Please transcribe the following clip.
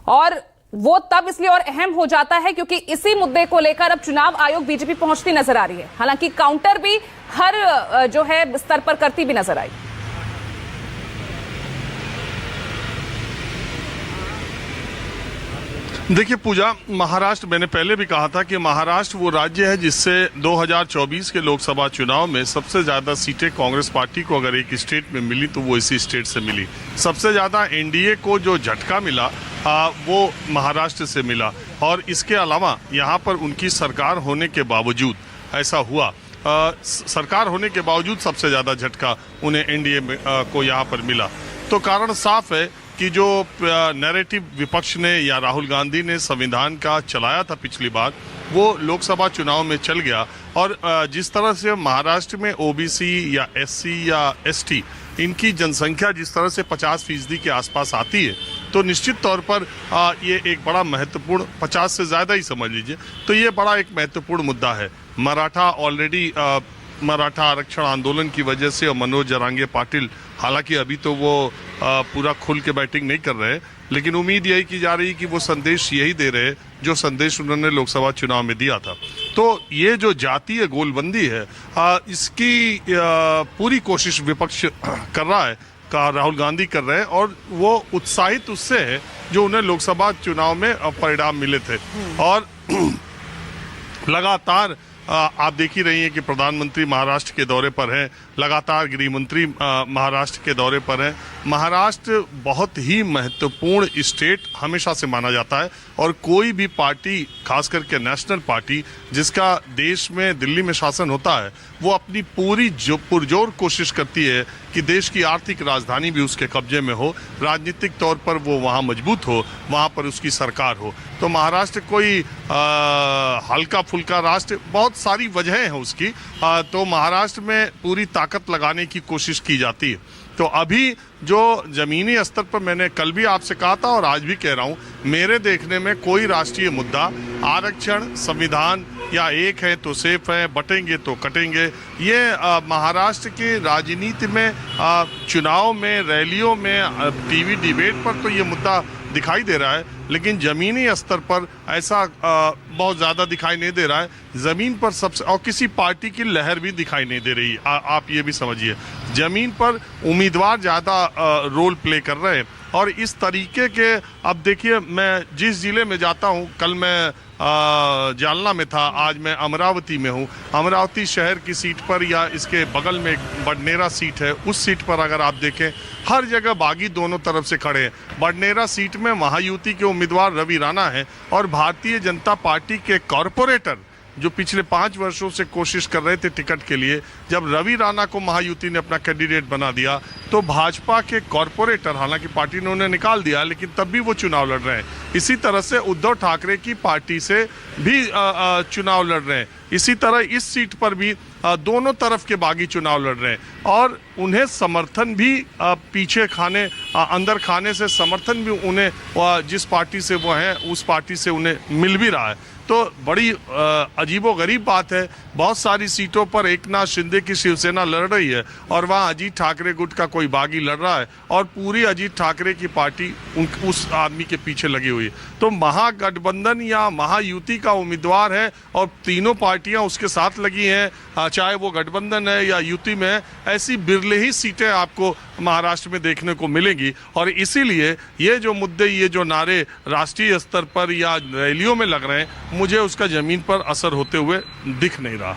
और वो तब इसलिए और अहम हो जाता है क्योंकि इसी मुद्दे को लेकर अब चुनाव आयोग बीजेपी पहुंचती नजर आ रही है। हालांकि काउंटर भी हर जो है स्तर पर करती भी नजर आई। देखिए पूजा, महाराष्ट्र, मैंने पहले भी कहा था कि महाराष्ट्र वो राज्य है जिससे 2024 के लोकसभा चुनाव में सबसे ज़्यादा सीटें कांग्रेस पार्टी को अगर एक स्टेट में मिली तो वो इसी स्टेट से मिली। सबसे ज़्यादा एनडीए को जो झटका मिला वो महाराष्ट्र से मिला। और इसके अलावा यहाँ पर उनकी सरकार होने के बावजूद ऐसा हुआ, सरकार होने के बावजूद सबसे ज़्यादा झटका उन्हें एनडीए को यहाँ पर मिला। तो कारण साफ है कि जो नैरेटिव विपक्ष ने या राहुल गांधी ने संविधान का चलाया था पिछली बार, वो लोकसभा चुनाव में चल गया। और जिस तरह से महाराष्ट्र में ओबीसी या एससी या एसटी इनकी जनसंख्या जिस तरह से 50% के आसपास आती है, तो निश्चित तौर पर ये एक बड़ा महत्वपूर्ण, 50 से ज़्यादा ही समझ लीजिए, तो ये बड़ा एक महत्वपूर्ण मुद्दा है। मराठा ऑलरेडी मराठा आरक्षण आंदोलन की वजह से और मनोज जरांगे पाटिल, हालांकि अभी तो वो पूरा खुल के बैटिंग नहीं कर रहे, लेकिन उम्मीद यही की जा रही है कि वो संदेश यही दे रहे जो संदेश उन्होंने लोकसभा चुनाव में दिया था। तो ये जो जातीय गोलबंदी है, इसकी पूरी कोशिश विपक्ष कर रहा है, का राहुल गांधी कर रहे हैं, और वो उत्साहित उससे है जो उन्हें लोकसभा चुनाव में परिणाम मिले थे। और लगातार आप देख ही रही हैं कि प्रधानमंत्री महाराष्ट्र के दौरे पर हैं, लगातार गृह मंत्री महाराष्ट्र के दौरे पर हैं। महाराष्ट्र बहुत ही महत्वपूर्ण स्टेट हमेशा से माना जाता है, और कोई भी पार्टी, खास करके नेशनल पार्टी जिसका देश में दिल्ली में शासन होता है, वो अपनी पूरी पुरजोर कोशिश करती है कि देश की आर्थिक राजधानी भी उसके कब्जे में हो, राजनीतिक तौर पर वो वहाँ मजबूत हो, वहाँ पर उसकी सरकार हो। तो महाराष्ट्र कोई हल्का फुल्का राष्ट्र, बहुत सारी वजहें हैं उसकी, तो महाराष्ट्र में पूरी ताकत लगाने की कोशिश की जाती है। तो अभी जो जमीनी स्तर पर, मैंने कल भी आपसे कहा था और आज भी कह रहा हूँ, मेरे देखने में कोई राष्ट्रीय मुद्दा, आरक्षण, संविधान या एक है तो सेफ है, बटेंगे तो कटेंगे, ये महाराष्ट्र की राजनीति में, चुनाव में, रैलियों में, टीवी डिबेट पर तो ये मुद्दा दिखाई दे रहा है, लेकिन जमीनी स्तर पर ऐसा बहुत ज़्यादा दिखाई नहीं दे रहा है। ज़मीन पर सबसे, और किसी पार्टी की लहर भी दिखाई नहीं दे रही। आप ये भी समझिए, ज़मीन पर उम्मीदवार ज़्यादा रोल प्ले कर रहे हैं। और इस तरीके के, अब देखिए, मैं जिस ज़िले में जाता हूँ, कल मैं जालना में था, आज मैं अमरावती में हूँ। अमरावती शहर की सीट पर या इसके बगल में बडनेरा सीट है, उस सीट पर अगर आप देखें, हर जगह बागी दोनों तरफ से खड़े हैं। बडनेरा सीट में महायुति के उम्मीदवार रवि राणा हैं, और भारतीय जनता पार्टी के कॉरपोरेटर जो पिछले 5 वर्षों से कोशिश कर रहे थे टिकट के लिए, जब रवि राणा को महायुति ने अपना कैंडिडेट बना दिया, तो भाजपा के कॉरपोरेटर, हालांकि पार्टी ने उन्हें निकाल दिया, लेकिन तब भी वो चुनाव लड़ रहे हैं। इसी तरह से उद्धव ठाकरे की पार्टी से भी चुनाव लड़ रहे हैं। इसी तरह इस सीट पर भी दोनों तरफ के बागी चुनाव लड़ रहे हैं, और उन्हें समर्थन भी पीछे खाने, अंदर खाने से समर्थन भी उन्हें जिस पार्टी से वो हैं उस पार्टी से उन्हें मिल भी रहा है। तो बड़ी अजीबोगरीब बात है, बहुत सारी सीटों पर एकनाथ शिंदे की शिवसेना लड़ रही है, और वहाँ अजीत ठाकरे गुट का कोई बागी लड़ रहा है, और पूरी अजीत ठाकरे की पार्टी उस आदमी के पीछे लगी हुई है। तो महागठबंधन या महायुति का उम्मीदवार है, और तीनों पार्टियां उसके साथ लगी हैं, चाहे वो गठबंधन है या युति में है, ऐसी बिरले ही सीटें आपको महाराष्ट्र में देखने को मिलेंगी। और इसीलिए ये जो मुद्दे, ये जो नारे राष्ट्रीय स्तर पर या रैलियों में लग रहे हैं, मुझे उसका जमीन पर असर होते हुए दिख नहीं रहा।